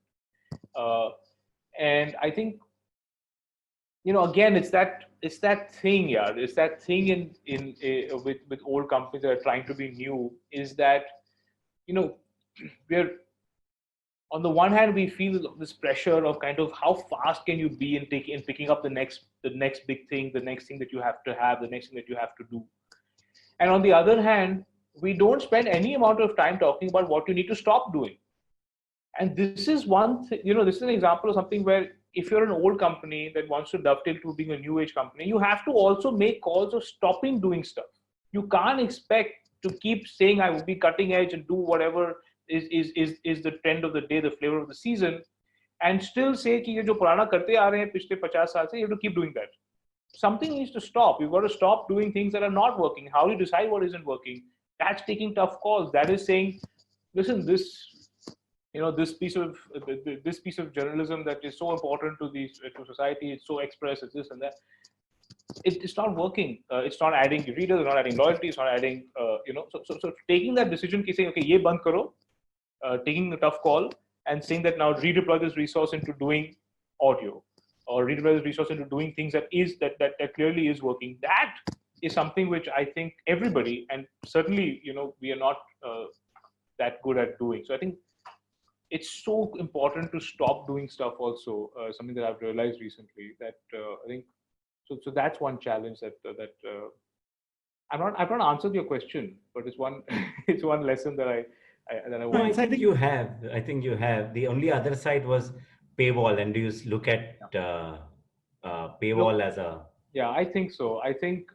And I think, again, it's that thing, yeah. It's that thing with old companies that are trying to be new. Is that we're on the one hand we feel this pressure of kind of how fast can you be in picking up the next big thing, the next thing that you have to have, the next thing that you have to do. And on the other hand, we don't spend any amount of time talking about what you need to stop doing. And this is one thing, this is an example of something where if you're an old company that wants to dovetail to being a new age company, you have to also make calls of stopping doing stuff. You can't expect to keep saying, I will be cutting edge and do whatever is the trend of the day, the flavor of the season, and still say कि ये जो पुराना करते आ रहे हैं पिछले 50 साल से, you have to keep doing that. Something needs to stop. You've got to stop doing things that are not working. How do you decide what isn't working? That's taking tough calls. That is saying, listen, this piece of journalism that is so important to society, it's so express, it's this and that. It's not working. It's not adding readers, it's not adding loyalty, it's not adding, So taking that decision, saying, okay, ye band karo, taking a tough call and saying that now redeploy this resource into doing audio or redeploy this resource into doing things that clearly is working. That is something which I think everybody, and certainly, we are not that good at doing. So I think it's so important to stop doing stuff also, something that I've realized recently that I think, so that's one challenge that I've not answered your question, but it's one lesson that I No, I think you have. I think you have. The only other side was paywall, and do you look at paywall as a? Yeah, I think so. I think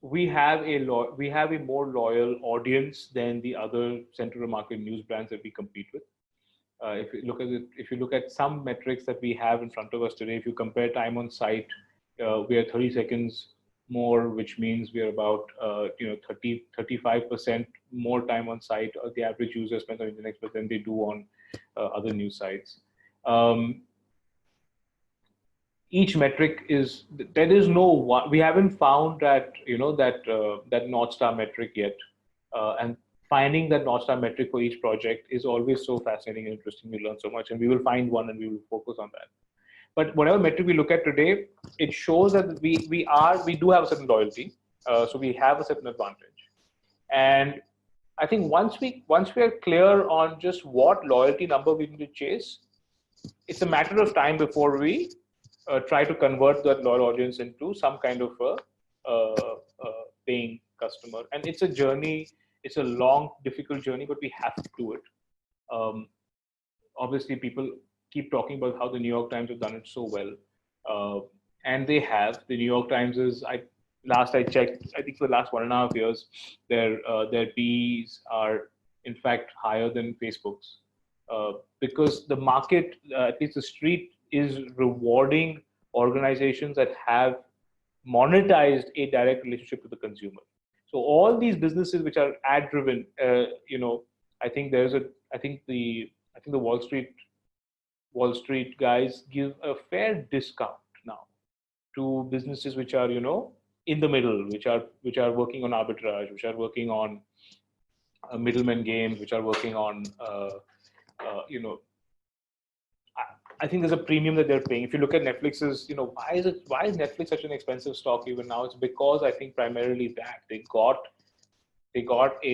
we have a more loyal audience than the other central market news brands that we compete with. If you look at some metrics that we have in front of us today, if you compare time on site, we are 30 seconds more, which means we're about 35% more time on site. The average user spends on internet than they do on other news sites. Each metric is, there is no one, we haven't found that that North Star metric yet, and finding that North Star metric for each project is always so fascinating and interesting. We learn so much, and we will find one and we will focus on that. But whatever metric we look at today, it shows that we do have a certain loyalty, so we have a certain advantage. And I think once we are clear on just what loyalty number we need to chase, it's a matter of time before we try to convert that loyal audience into some kind of a paying customer. And it's a journey. It's a long, difficult journey, but we have to do it. Obviously, people keep talking about how the New York Times have done it so well, and they have. The New York Times is, last I checked, I think for the last 1.5 years, their PEs are in fact higher than Facebook's, because the market, at least the street, is rewarding organizations that have monetized a direct relationship with the consumer. So all these businesses which are ad driven, I think the Wall Street guys give a fair discount now to businesses which are, in the middle, which are working on arbitrage, which are working on middleman games, which are working on, I think there's a premium that they're paying. If you look at Netflix's, why is Netflix such an expensive stock even now? It's because I think primarily that they got a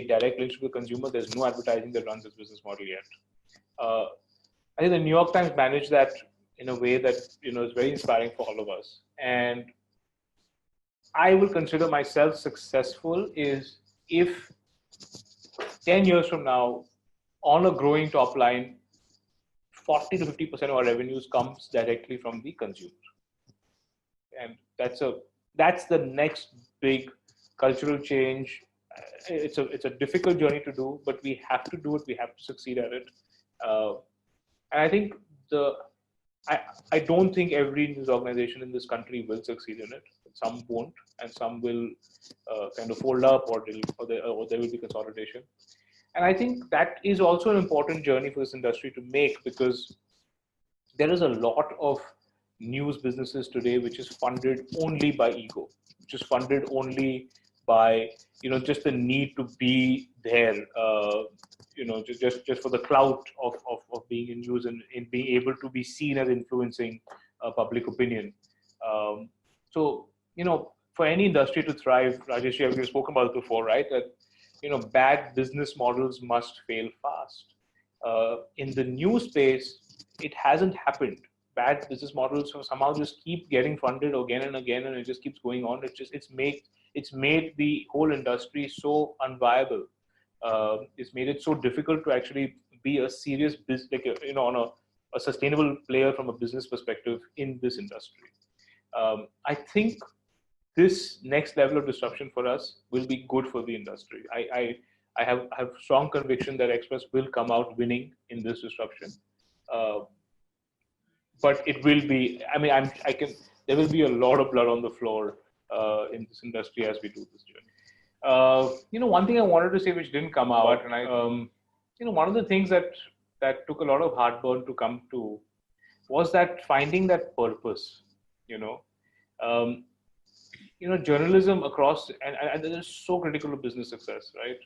direct link to the consumer. There's no advertising that runs this business model yet. I think the New York Times managed that in a way that is very inspiring for all of us. And I will consider myself successful is if 10 years from now, on a growing top line, 40 to 50% of our revenues comes directly from the consumer. And that's the next big cultural change. It's a difficult journey to do, but we have to do it. We have to succeed at it. And I think I don't think every news organization in this country will succeed in it. Some won't, and some will kind of fold up, or there will be consolidation. And I think that is also an important journey for this industry to make, because there is a lot of news businesses today which is funded only by ego, which is funded only by just the need to be there, just for the clout of being in news and in being able to be seen as influencing public opinion. So for any industry to thrive, Rajesh, we've spoken about it before, right? That bad business models must fail fast. In the news space, it hasn't happened. Bad business models somehow just keep getting funded again and again, and it just keeps going on. It's made the whole industry so unviable. It's made it so difficult to actually be a serious business, on a sustainable player from a business perspective in this industry. I think this next level of disruption for us will be good for the industry. I have strong conviction that Express will come out winning in this disruption. But it will be, there will be a lot of blood on the floor in this industry as we do this journey. One thing I wanted to say which didn't come out, and one of the things that took a lot of heartburn to come to was that finding that purpose, journalism across, and this is so critical to business success, right?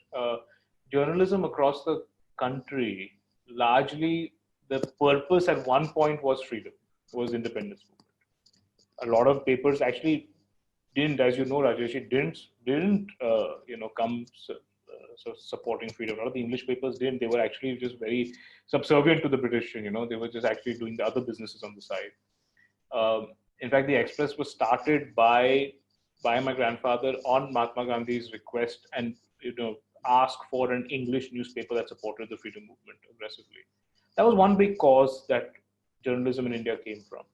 Journalism across the country, largely the purpose at one point was freedom, was independence movement. A lot of papers actually didn't, as you know, Rajesh, didn't come supporting freedom. A lot of the English papers didn't. They were actually just very subservient to the British, they were just actually doing the other businesses on the side. In fact, the Express was started by my grandfather on Mahatma Gandhi's request, and asked for an English newspaper that supported the freedom movement aggressively. That was one big cause that journalism in India came from.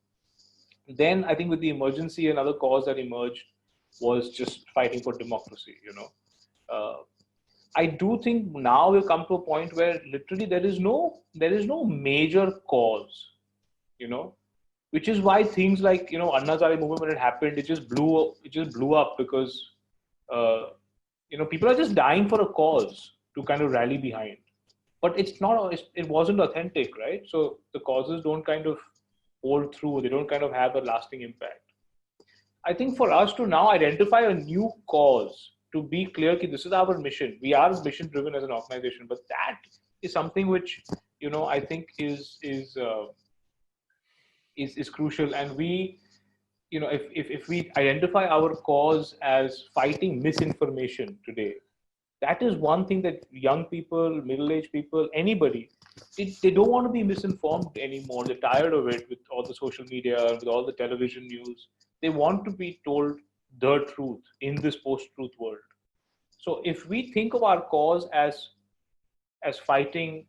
Then I think with the emergency, another cause that emerged was just fighting for democracy. I do think now we've come to a point where literally there is no major cause, which is why things like, Anna Zari movement, when it happened, it just blew up because, people are just dying for a cause to kind of rally behind. But it wasn't authentic, right? So the causes don't kind of hold through. They don't kind of have a lasting impact. I think for us to now identify a new cause, to be clear that this is our mission. We are mission driven as an organization, but that is something which, I think is crucial. And we, if we identify our cause as fighting misinformation today, that is one thing that young people, middle-aged people, anybody, they don't want to be misinformed anymore. They're tired of it with all the social media, with all the television news. They want to be told the truth in this post-truth world. So if we think of our cause as fighting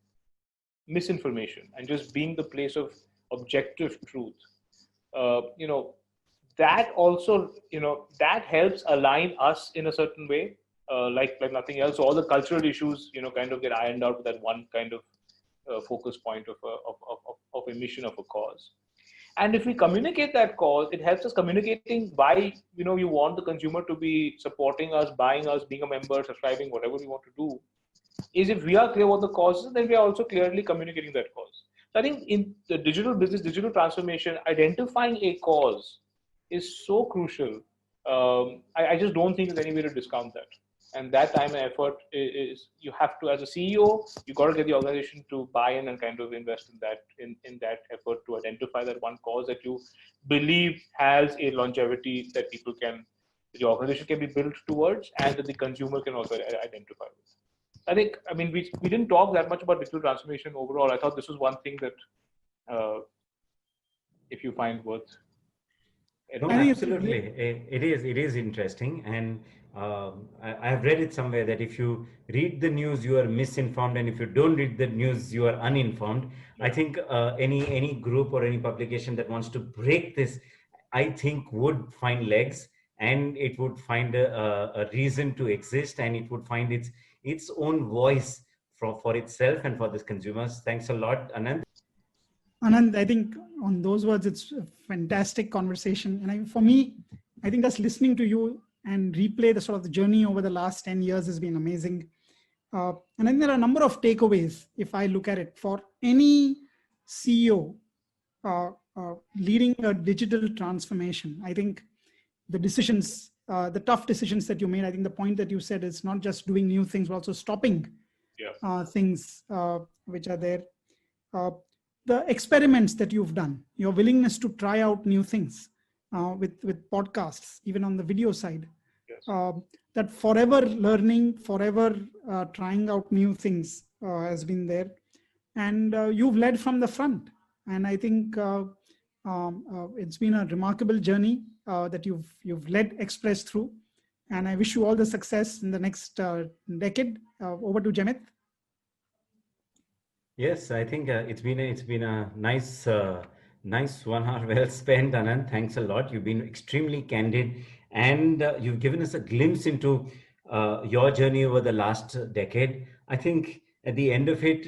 misinformation and just being the place of objective truth, that also, that helps align us in a certain way, like nothing else. So all the cultural issues, kind of get ironed out with that one kind of focus point of a mission, of a cause. And if we communicate that cause, it helps us communicating why, you want the consumer to be supporting us, buying us, being a member, subscribing, whatever we want to do. Is if we are clear what the cause is, then we are also clearly communicating that cause. So I think in the digital business, digital transformation, identifying a cause is so crucial. I just don't think there's any way to discount that. And that time and effort is you have to, as a CEO, you got to get the organization to buy in and kind of invest in that effort to identify that one cause that you believe has a longevity that the organization can be built towards, and that the consumer can also identify with. We didn't talk that much about digital transformation overall. I thought this was one thing that if you find worth. No, absolutely. It is interesting. And I have read it somewhere that if you read the news, you are misinformed, and if you don't read the news, you are uninformed. Yeah. I think any group or any publication that wants to break this, I think would find legs, and it would find a reason to exist, and it would find its own voice for itself and for the consumers. Thanks a lot, Anant. Anand, I think on those words, it's a fantastic conversation. And for me, I think just listening to you and replay the sort of the journey over the last 10 years has been amazing. And then there are a number of takeaways, if I look at it, for any CEO leading a digital transformation. I think the decisions, the tough decisions that you made, I think the point that you said is not just doing new things, but also stopping things which are there. The experiments that you've done, your willingness to try out new things with podcasts, even on the video side, that forever learning, forever trying out new things has been there. And you've led from the front. And I think it's been a remarkable journey that you've led Express through. And I wish you all the success in the next decade. Over to Jemit. Yes, I think it's been a nice 1 hour well spent, Anand. Thanks a lot. You've been extremely candid, and you've given us a glimpse into your journey over the last decade. I think at the end of it,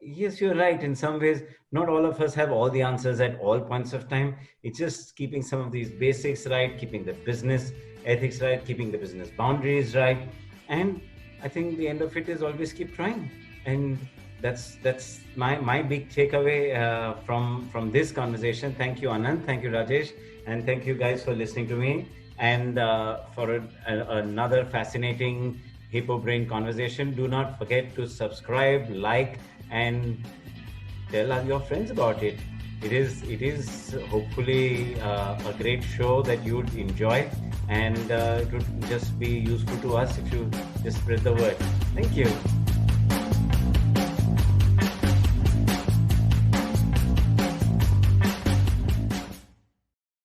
yes, you're right. In some ways, not all of us have all the answers at all points of time. It's just keeping some of these basics right, keeping the business ethics right, keeping the business boundaries right. And I think the end of it is always keep trying. And that's my big takeaway from this conversation. Thank you, Anand. Thank you, Rajesh. And thank you guys for listening to me. And for another fascinating hippoBrain conversation, do not forget to subscribe, like, and tell your friends about it. It is hopefully a great show that you would enjoy, and it would just be useful to us if you just spread the word. Thank you.